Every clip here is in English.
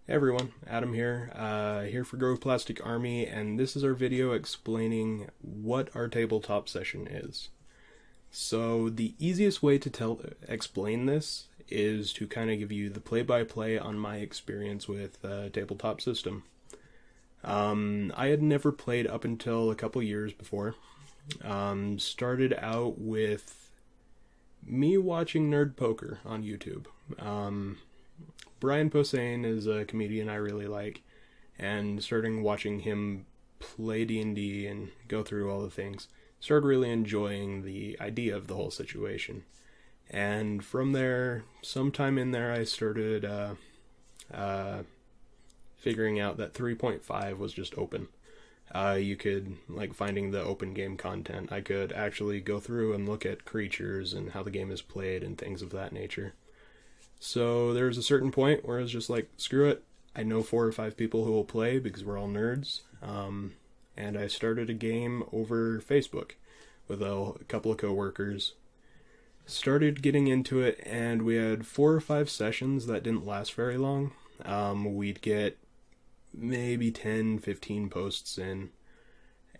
Hey everyone, Adam here, here for ThePlasticArmy, and this is our video explaining what our tabletop session is. So the easiest way to explain this is to kind of give you the play-by-play on my experience with tabletop system. I had never played up until a couple years before. Started out with me watching Nerd Poker on YouTube. Brian Posehn is a comedian I really like, and starting watching him play D&D and go through all the things, started really enjoying the idea of the whole situation. And from there, sometime in there, I started figuring out that 3.5 was just open. You could, like, finding the open game content, I could actually go through and look at creatures and how the game is played and things of that nature. So there was a certain point where I was just like, screw it. I know 4 or 5 people who will play because we're all nerds. And I started a game over Facebook with a couple of coworkers. Started getting into it, and we had 4 or 5 sessions that didn't last very long. We'd get maybe 10, 15 posts in,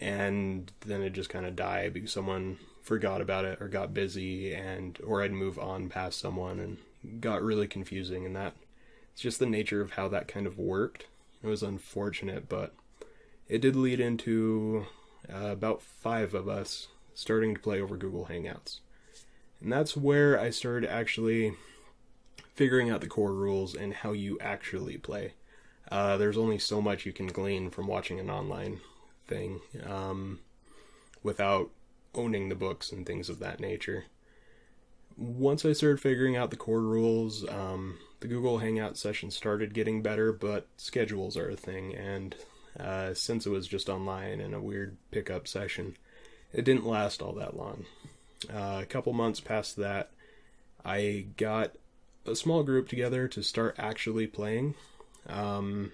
and then it just kind of died because someone forgot about it or got busy, or I'd move on past someone, and got really confusing, and that it's just the nature of how that kind of worked. It was unfortunate, but it did lead into about 5 of us starting to play over Google Hangouts. And that's where I started actually figuring out the core rules and how you actually play. There's only so much you can glean from watching an online thing without owning the books and things of that nature. Once I started figuring out the core rules, the Google Hangout session started getting better, but schedules are a thing, and since it was just online and a weird pickup session, it didn't last all that long. A couple months past that, I got a small group together to start actually playing, and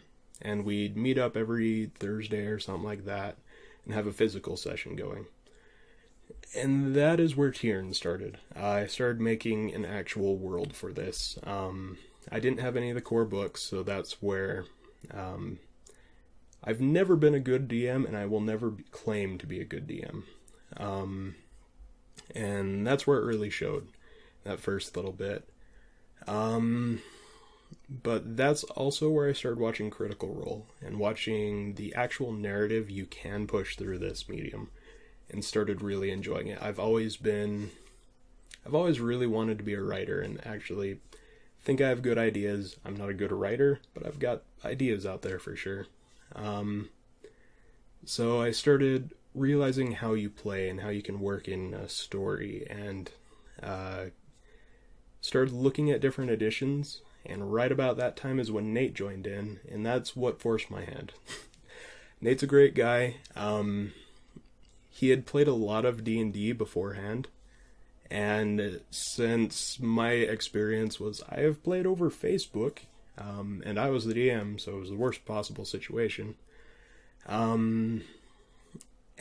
we'd meet up every Thursday or something like that and have a physical session going. And that is where Tiern started. I started making an actual world for this. I didn't have any of the core books, so that's where I've never been a good DM, and I will never claim to be a good DM. And that's where it really showed, that first little bit. But that's also where I started watching Critical Role and watching the actual narrative you can push through this medium, and started really enjoying it. I've always really wanted to be a writer, and actually think I have good ideas. I'm not a good writer, but I've got ideas out there for sure. So I started realizing how you play and how you can work in a story, and started looking at different editions, and right about that time is when Nate joined in, and that's what forced my hand. Nate's a great guy. He had played a lot of D&D beforehand, and since my experience was I have played over Facebook, and I was the DM, so it was the worst possible situation. And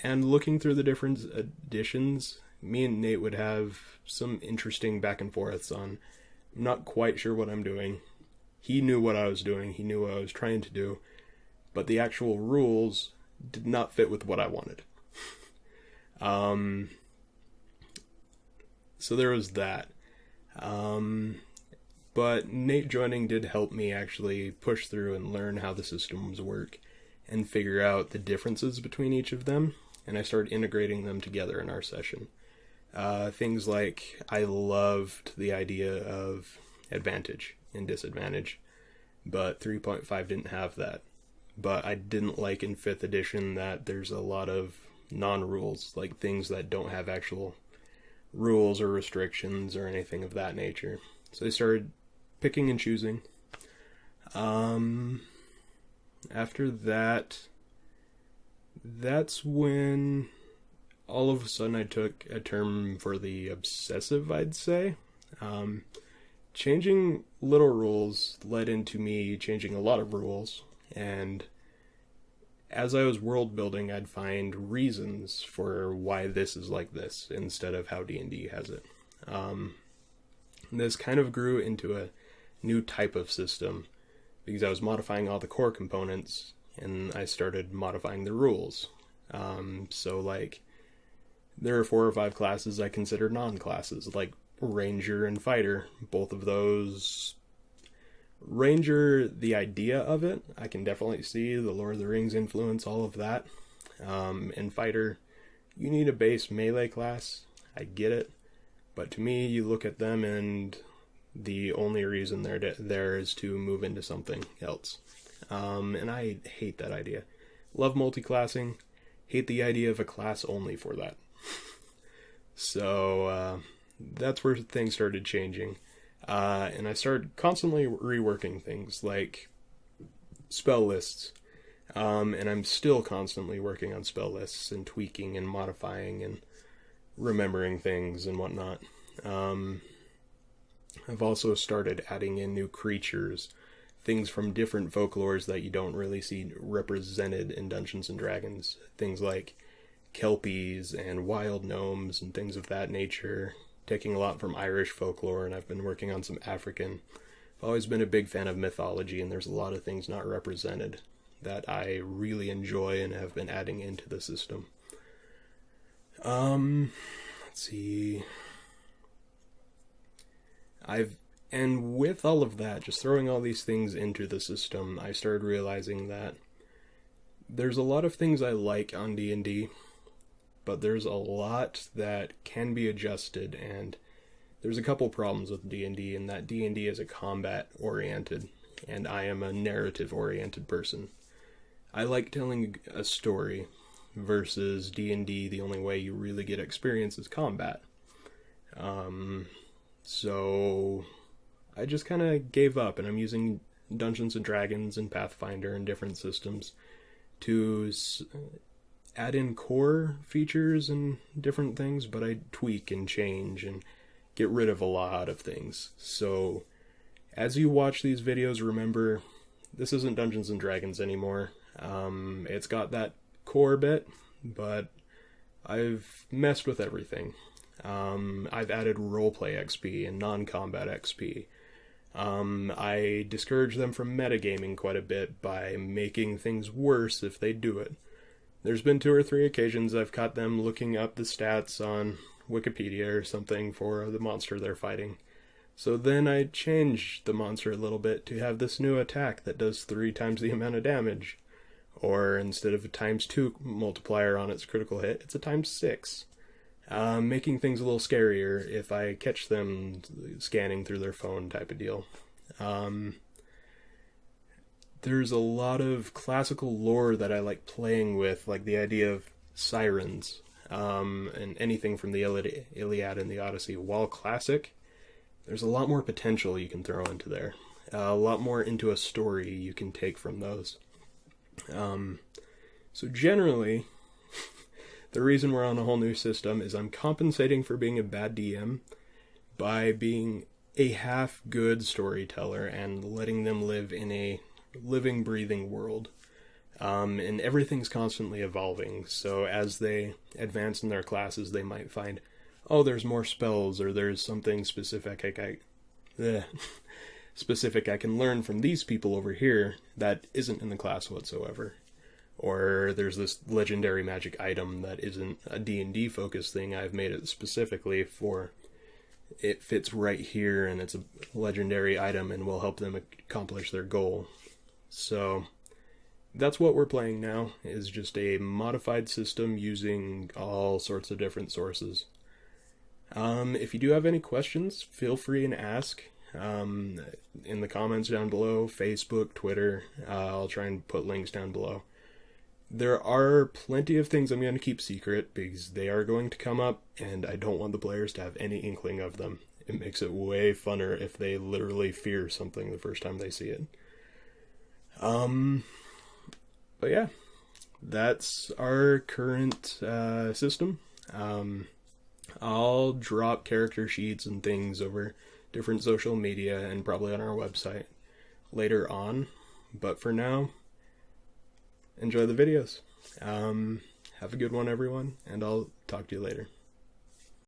looking through the different editions, me and Nate would have some interesting back and forths on, I'm not quite sure what I'm doing. He knew what I was doing, he knew what I was trying to do, but the actual rules did not fit with what I wanted. So there was that. But Nate joining did help me actually push through and learn how the systems work and figure out the differences between each of them, and I started integrating them together in our session. Things like, I loved the idea of advantage and disadvantage, but 3.5 didn't have that. But I didn't like in 5th edition that there's a lot of non-rules, like things that don't have actual rules or restrictions or anything of that nature. So I started picking and choosing. After that, that's when all of a sudden I took a term for the obsessive, I'd say. Changing little rules led into me changing a lot of rules, and as I was world building, I'd find reasons for why this is like this instead of how D&D has it. This kind of grew into a new type of system because I was modifying all the core components, and I started modifying the rules. So, like, there are 4 or 5 classes I consider non-classes, like Ranger and Fighter. Both of those... Ranger, the idea of it, I can definitely see the Lord of the Rings influence, all of that. And Fighter, you need a base melee class, I get it. But to me, you look at them and the only reason they're there is to move into something else. And I hate that idea. Love multi-classing, hate the idea of a class only for that. So that's where things started changing. And I started constantly reworking things like spell lists. And I'm still constantly working on spell lists and tweaking and modifying and remembering things and whatnot. I've also started adding in new creatures, things from different folklores that you don't really see represented in Dungeons & Dragons. Things like kelpies and wild gnomes and things of that nature. Taking a lot from Irish folklore, and I've been working on some African. I've always been a big fan of mythology, and there's a lot of things not represented that I really enjoy and have been adding into the system. Let's see. And with all of that, just throwing all these things into the system, I started realizing that there's a lot of things I like on D&D, but there's a lot that can be adjusted, and there's a couple problems with D&D, and that D&D is a combat-oriented, and I am a narrative-oriented person. I like telling a story, versus D&D, the only way you really get experience is combat. So I just kind of gave up, and I'm using Dungeons & Dragons and Pathfinder and different systems to add in core features and different things, but I tweak and change and get rid of a lot of things. So as you watch these videos, remember, this isn't Dungeons & Dragons anymore. It's got that core bit, but I've messed with everything. I've added roleplay XP and non-combat XP. I discourage them from metagaming quite a bit by making things worse if they do it. There's been 2 or 3 occasions I've caught them looking up the stats on Wikipedia or something for the monster they're fighting. So then I change the monster a little bit to have this new attack that does 3 times the amount of damage. Or instead of a ×2 multiplier on its critical hit, it's a ×6. Making things a little scarier if I catch them scanning through their phone type of deal. There's a lot of classical lore that I like playing with, like the idea of sirens, and anything from the Iliad and the Odyssey. While classic, there's a lot more potential you can throw into there. A lot more into a story you can take from those. So generally, the reason we're on a whole new system is I'm compensating for being a bad DM by being a half-good storyteller and letting them live in a living, breathing world. And everything's constantly evolving, so as they advance in their classes, they might find, oh, there's more spells, or there's something specific I can learn from these people over here that isn't in the class whatsoever. Or there's this legendary magic item that isn't a D&D focused thing. I've made it specifically for it fits right here, and it's a legendary item and will help them accomplish their goal. So that's what we're playing now, is just a modified system using all sorts of different sources. If you do have any questions, feel free and ask. In the comments down below, Facebook, Twitter, I'll try and put links down below. There are plenty of things I'm going to keep secret because they are going to come up, and I don't want the players to have any inkling of them. It makes it way funner if they literally fear something the first time they see it. But yeah, that's our current system. I'll drop character sheets and things over different social media and probably on our website later on. But for now, enjoy the videos. Have a good one, everyone, and I'll talk to you later.